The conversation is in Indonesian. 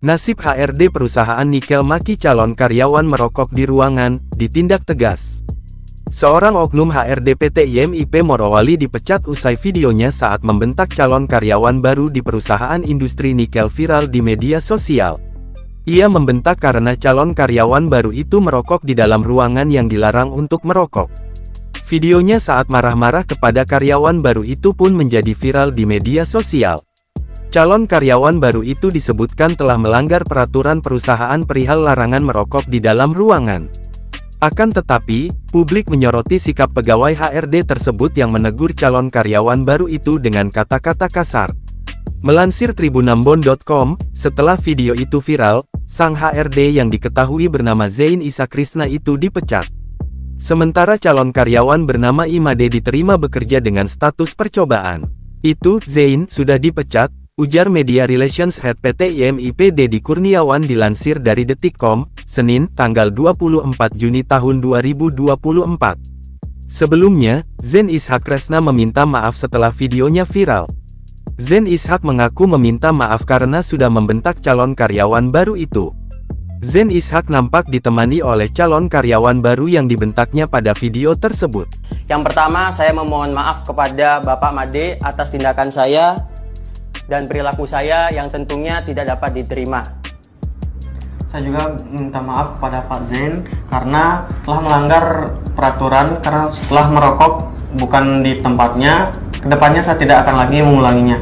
Nasib HRD perusahaan nikel maki calon karyawan merokok di ruangan, ditindak tegas. Seorang oknum HRD PT IMIP Morowali dipecat usai videonya saat membentak calon karyawan baru di perusahaan industri nikel viral di media sosial. Ia membentak karena calon karyawan baru itu merokok di dalam ruangan yang dilarang untuk merokok. Videonya saat marah-marah kepada karyawan baru itu pun menjadi viral di media sosial. Calon karyawan baru itu disebutkan telah melanggar peraturan perusahaan perihal larangan merokok di dalam ruangan. Akan tetapi, publik menyoroti sikap pegawai HRD tersebut yang menegur calon karyawan baru itu dengan kata-kata kasar. Melansir tribunambon.com, setelah video itu viral, sang HRD yang diketahui bernama Zain Isa Krisna itu dipecat. Sementara calon karyawan bernama Imade diterima bekerja dengan status percobaan. Itu, Zain, sudah dipecat, ujar Media Relations Head PT IMIP Dedi Kurniawan dilansir dari Detikcom, Senin, tanggal 24 Juni tahun 2024. Sebelumnya, Zain Ishak Kresna meminta maaf setelah videonya viral. Zain Ishak mengaku meminta maaf karena sudah membentak calon karyawan baru itu. Zain Ishak nampak ditemani oleh calon karyawan baru yang dibentaknya pada video tersebut. Yang pertama, saya memohon maaf kepada Bapak Made atas tindakan saya dan perilaku saya yang tentunya tidak dapat diterima. Saya juga minta maaf kepada Pak Zain karena telah melanggar peraturan karena setelah merokok bukan di tempatnya. Kedepannya saya tidak akan lagi mengulanginya.